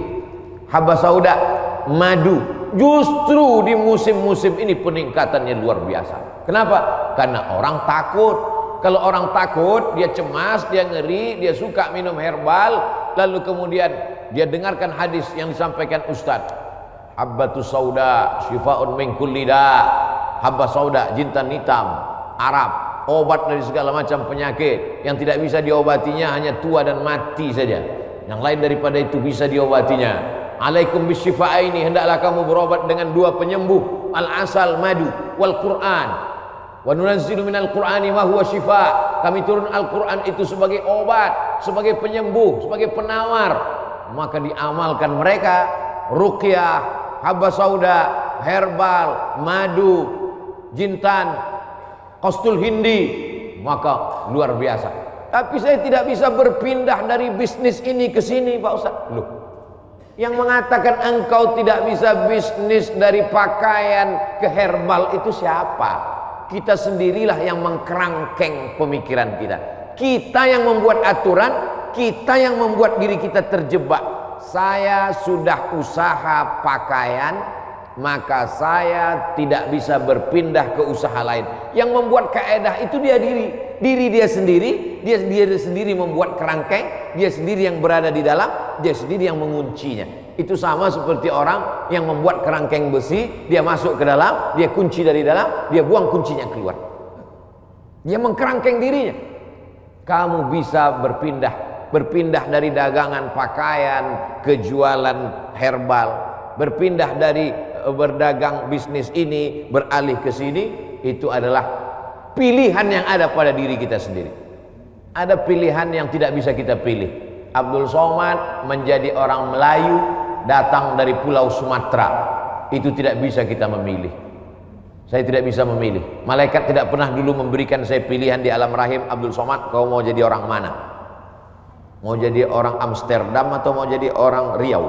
haba sauda, madu, justru di musim-musim ini peningkatannya luar biasa. Kenapa? Karena orang takut. Kalau orang takut, dia cemas, dia ngeri, dia suka minum herbal, lalu kemudian dia dengarkan hadis yang disampaikan Ustadz, habbatus sauda syifa'un min kulli da'. Habba sauda, jintan hitam Arab, obat dari segala macam penyakit. Yang tidak bisa diobatinya hanya tua dan mati saja. Yang lain daripada itu bisa diobatinya. Alaikum bisyifa'aini, hendaklah kamu berobat dengan 2 penyembuh, al-asal, madu, wal Qur'an. Wa nunazzilu minal Qur'ani ma huwa syifa'. Kami turun Al-Qur'an itu sebagai obat, sebagai penyembuh, sebagai penawar. maka diamalkan mereka. Ruqyah, habba sauda, herbal, madu, jintan, qastul hindi, maka luar biasa. Tapi saya tidak bisa berpindah dari bisnis ini ke sini, Pak Ustaz. Loh, yang mengatakan engkau tidak bisa bisnis dari pakaian ke herbal itu siapa? Kita sendirilah yang mengkerangkeng pemikiran kita. Kita yang membuat aturan, kita yang membuat diri kita terjebak. Saya sudah usaha pakaian, maka saya tidak bisa berpindah ke usaha lain. Yang membuat kaedah itu diri dia sendiri. Dia sendiri membuat kerangkeng, dia sendiri yang berada di dalam, dia sendiri yang menguncinya. Itu sama seperti orang yang membuat kerangkeng besi, dia masuk ke dalam, dia kunci dari dalam, dia buang kuncinya keluar. Dia mengkerangkeng dirinya. Kamu bisa berpindah dari dagangan pakaian ke jualan herbal, berpindah dari berdagang bisnis ini beralih ke sini. Itu adalah pilihan yang ada pada diri kita sendiri. Ada pilihan yang tidak bisa kita pilih. Abdul Somad menjadi orang Melayu, datang dari pulau Sumatera, itu tidak bisa kita memilih. Saya tidak bisa memilih. Malaikat tidak pernah dulu memberikan saya pilihan di alam rahim, Abdul Somad, kau mau jadi orang mana? Mau jadi orang Amsterdam atau mau jadi orang Riau?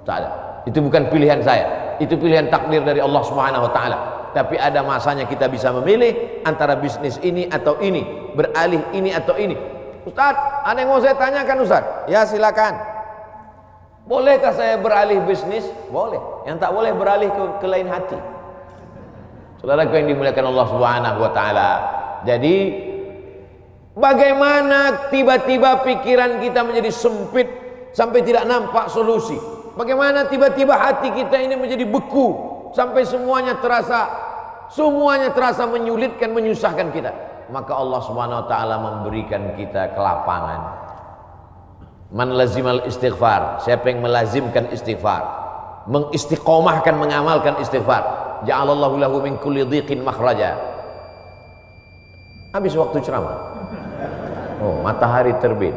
Tak ada. Itu bukan pilihan saya. Itu pilihan takdir dari Allah Subhanahu wa taala. Tapi ada masanya kita bisa memilih antara bisnis ini atau ini, beralih ini atau ini. Ustaz, ada yang mau saya tanyakan Ustaz? Ya silakan. Bolehkah saya beralih bisnis? Boleh. Yang tak boleh beralih ke lain hati. Saudaraku yang dimuliakan Allah Subhanahu wa taala. Jadi bagaimana tiba-tiba pikiran kita menjadi sempit sampai tidak nampak solusi? Bagaimana tiba-tiba hati kita ini menjadi beku sampai semuanya terasa menyulitkan, menyusahkan kita? Maka Allah Subhanahu wa taala memberikan kita kelapangan. Man lazimal istighfar, siapa yang melazimkan istighfar, mengistiqomahkan, mengamalkan istighfar, ja'alallahu lahu min kulli dhiqin makhraja. Habis waktu ceramah. Oh, matahari terbit.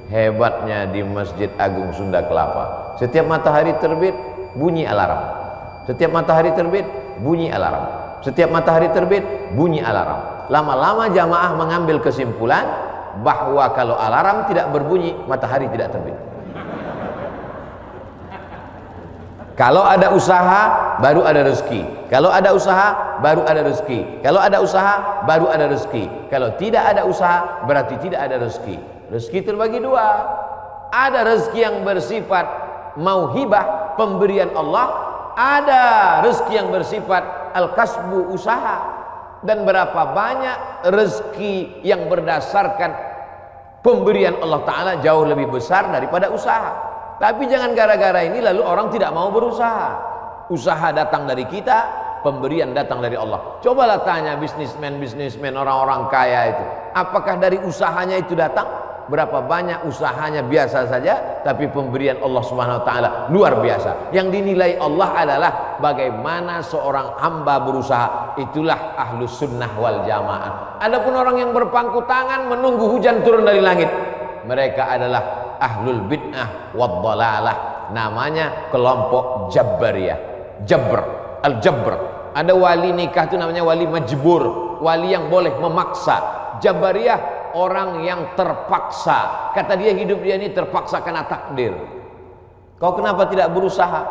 Hebatnya di Masjid Agung Sunda Kelapa. Setiap matahari terbit bunyi alarm. Setiap matahari terbit bunyi alarm. Setiap matahari terbit bunyi alarm. Lama-lama jamaah mengambil kesimpulan bahwa kalau alarm tidak berbunyi, matahari tidak terbit. Kalau ada usaha, baru ada rezeki. Kalau ada usaha, baru ada rezeki. Kalau ada usaha, baru ada rezeki. Kalau tidak ada usaha, berarti tidak ada rezeki. Rezeki terbagi dua. Ada rezeki yang bersifat mauhibah, pemberian Allah. Ada rezeki yang bersifat al-kasbu, usaha. Dan berapa banyak rezeki yang berdasarkan pemberian Allah Ta'ala jauh lebih besar daripada usaha. Tapi jangan gara-gara ini lalu orang tidak mau berusaha. Usaha datang dari kita, pemberian datang dari Allah. Cobalah tanya bisnismen orang-orang kaya itu, apakah dari usahanya itu datang? Berapa banyak usahanya biasa saja, tapi pemberian Allah Subhanahu wa taala luar biasa. Yang dinilai Allah adalah bagaimana seorang hamba berusaha. Itulah ahlus sunnah wal jamaah. Adapun orang yang berpangku tangan menunggu hujan turun dari langit, mereka adalah ahlul bid'ah wad dhalalah. Namanya kelompok Jabariyah. Al-Jabr. Ada wali nikah itu namanya wali majbur, wali yang boleh memaksa. Jabariyah orang yang terpaksa. Kata dia, hidup dia ini terpaksa karena takdir. Kau kenapa tidak berusaha?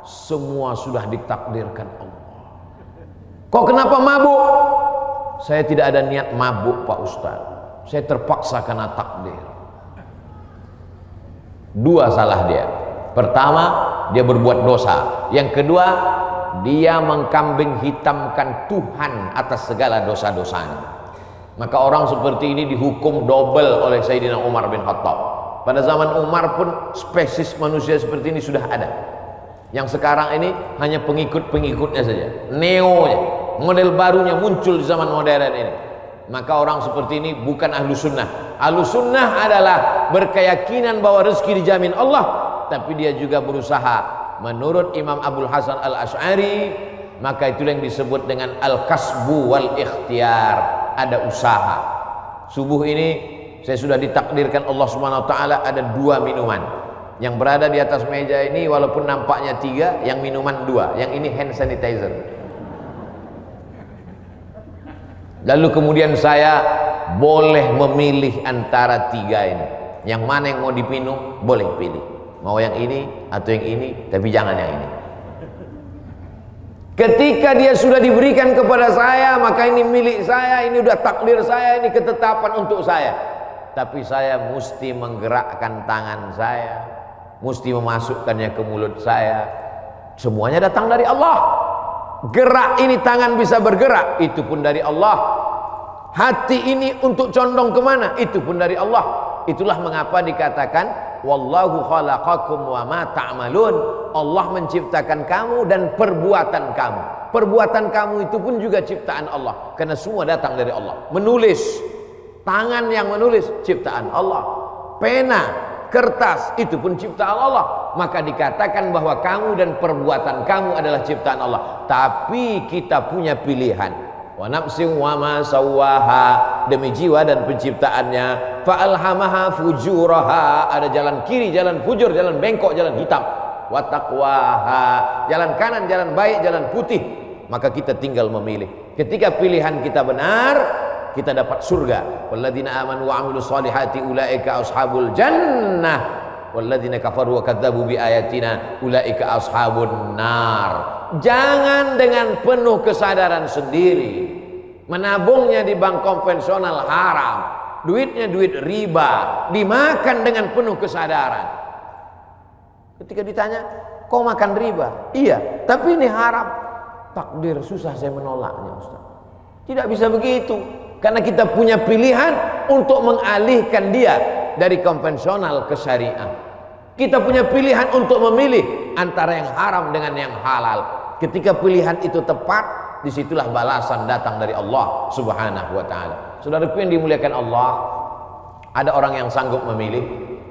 Semua sudah ditakdirkan Allah. Kau kenapa mabuk? Saya tidak ada niat mabuk Pak Ustaz, saya terpaksa karena takdir. Dua salah dia. Pertama, dia berbuat dosa. Yang kedua, dia mengkambing hitamkan Tuhan atas segala dosa-dosanya. Maka orang seperti ini dihukum double oleh Sayyidina Umar bin Khattab. Pada zaman Umar pun spesies manusia seperti ini sudah ada. Yang sekarang ini hanya pengikut-pengikutnya saja, neonya, model barunya muncul di zaman modern ini. Maka orang seperti ini bukan ahlu sunnah. Ahlu sunnah adalah berkeyakinan bahwa rezeki dijamin Allah, tapi dia juga berusaha. Menurut Imam Abdul Hasan Al-Asy'ari, maka itulah yang disebut dengan al-kasbu wal ikhtiar. Ada usaha. Subuh ini saya sudah ditakdirkan Allah Subhanahu wa taala ada 2 minuman. Yang berada di atas meja ini walaupun nampaknya 3, yang minuman 2, yang ini hand sanitizer. Lalu kemudian saya boleh memilih antara 3 ini. Yang mana yang mau dipinum, boleh pilih. Mau yang ini atau yang ini, tapi jangan yang ini. Ketika dia sudah diberikan kepada saya, maka ini milik saya, ini udah takdir saya, ini ketetapan untuk saya. Tapi saya mesti menggerakkan tangan saya, mesti memasukkannya ke mulut saya. Semuanya datang dari Allah. Gerak ini tangan bisa bergerak, itu pun dari Allah. Hati ini untuk condong kemana, itu pun dari Allah. Itulah mengapa dikatakan wallahu khalaqakum wa ma ta'malun. Allah menciptakan kamu dan perbuatan kamu. Perbuatan kamu itu pun juga ciptaan Allah, karena semua datang dari Allah. Menulis, tangan yang menulis ciptaan Allah. Pena, kertas, itu pun ciptaan Allah. Maka dikatakan bahwa kamu dan perbuatan kamu adalah ciptaan Allah. Tapi kita punya pilihan. Wa nafsin wa ma sawwaha, demi jiwa dan penciptaannya. Fa alhamaha fujuraha, ada jalan kiri, jalan fujur, jalan bengkok, jalan hitam. Wa taqwaha, jalan kanan, jalan baik, jalan putih. Maka kita tinggal memilih. Ketika pilihan kita benar, kita dapat surga. Walladzina amanu wa 'amilus solihati ulaika ashabul jannah. Walladzina kafaru wa kadzdzabu bi ayatina ulaika ashabun nar. Jangan dengan penuh kesadaran sendiri. Menabungnya di bank konvensional haram, duitnya duit riba, dimakan dengan penuh kesadaran. Ketika ditanya, kau makan riba? Iya, tapi ini haram. Takdir, susah saya menolaknya, Ustaz. Tidak bisa begitu, karena kita punya pilihan untuk mengalihkan dia dari konvensional ke syariah. Kita punya pilihan untuk memilih antara yang haram dengan yang halal. Ketika pilihan itu tepat, disitulah balasan datang dari Allah Subhanahu wa ta'ala. Saudaraku yang dimuliakan Allah, ada orang yang sanggup memilih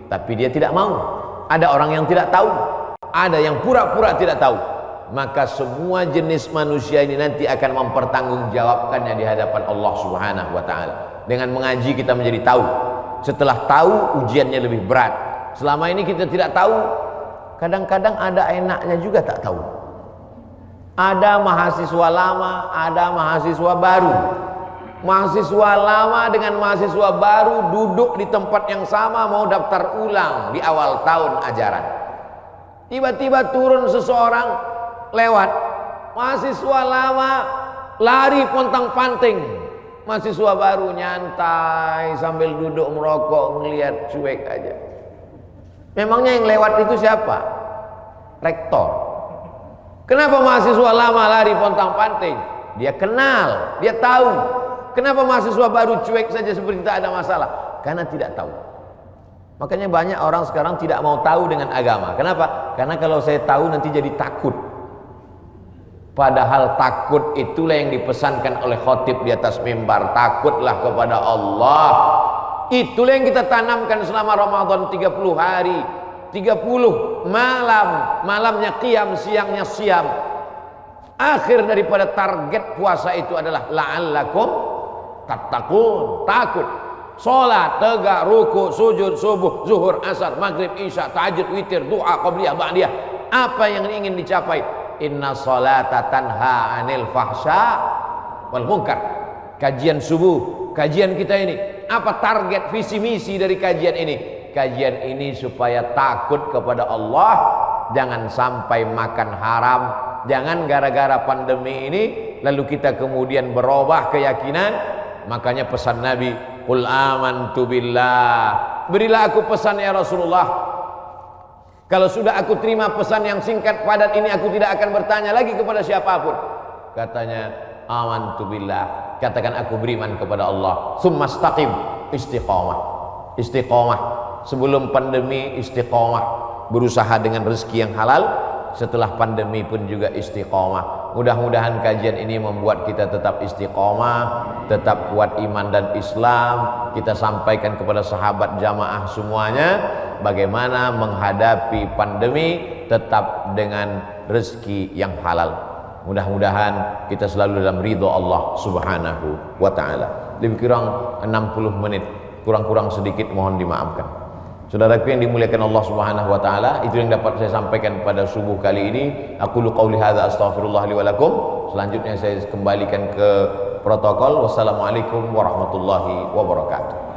tapi dia tidak mau. Ada orang yang tidak tahu, ada yang pura-pura tidak tahu. Maka semua jenis manusia ini nanti akan mempertanggungjawabkannya di hadapan Allah Subhanahu wa ta'ala. Dengan mengaji kita menjadi tahu. Setelah tahu, ujiannya lebih berat. Selama ini kita tidak tahu, kadang-kadang ada enaknya juga tak tahu. Ada mahasiswa lama, ada mahasiswa baru. Mahasiswa lama dengan mahasiswa baru duduk di tempat yang sama, mau daftar ulang di awal tahun ajaran. Tiba-tiba turun seseorang lewat. Mahasiswa lama lari pontang-panting. Mahasiswa baru nyantai sambil duduk merokok, ngelihat cuek aja. Memangnya yang lewat itu siapa? Rektor. Kenapa mahasiswa lama lari pontang-panting? Dia kenal, dia tahu. Kenapa mahasiswa baru cuek saja seperti tak ada masalah? Karena tidak tahu. Makanya banyak orang sekarang tidak mau tahu dengan agama. Kenapa? Karena kalau saya tahu nanti jadi takut. Padahal takut itulah yang dipesankan oleh khotib di atas mimbar. Takutlah kepada Allah. Itulah yang kita tanamkan selama Ramadan 30 hari. 30 malam, malamnya qiyam, siangnya siam. Akhir daripada target puasa itu adalah la'allakum tattaqun, takut. Salat, tegak, ruku, sujud, subuh, zuhur, asar, maghrib, isya, tahajud, witir, doa, qabliyah, ba'diyah. Apa yang ingin dicapai? Inna salata tanha 'anil fahsya wal munkar. Kajian subuh, kajian kita ini, apa target visi misi dari kajian ini? Kajian ini supaya takut kepada Allah, jangan sampai makan haram, jangan gara-gara pandemi ini lalu kita kemudian berubah keyakinan. Makanya pesan Nabi, qul amantu billah, berilah aku pesan ya Rasulullah. Kalau sudah aku terima pesan yang singkat padat ini, aku tidak akan bertanya lagi kepada siapapun. Katanya, amantu billah, katakan aku beriman kepada Allah. Summastaqim, istiqamah. Istiqamah. Sebelum pandemi istiqamah, berusaha dengan rezeki yang halal. Setelah pandemi pun juga istiqamah. Mudah-mudahan kajian ini membuat kita tetap istiqamah, tetap kuat iman dan Islam. Kita sampaikan kepada sahabat jamaah semuanya bagaimana menghadapi pandemi tetap dengan rezeki yang halal. Mudah-mudahan kita selalu dalam ridho Allah Subhanahu wa ta'ala. Lebih kurang 60 menit, kurang-kurang sedikit mohon dimaafkan. Saudaraku yang dimuliakan Allah Subhanahu wa taala, itu yang dapat saya sampaikan pada subuh kali ini. Aku qauli hadza astaghfirullah li wa lakum. Selanjutnya saya kembalikan ke protokol. Wassalamualaikum warahmatullahi wabarakatuh.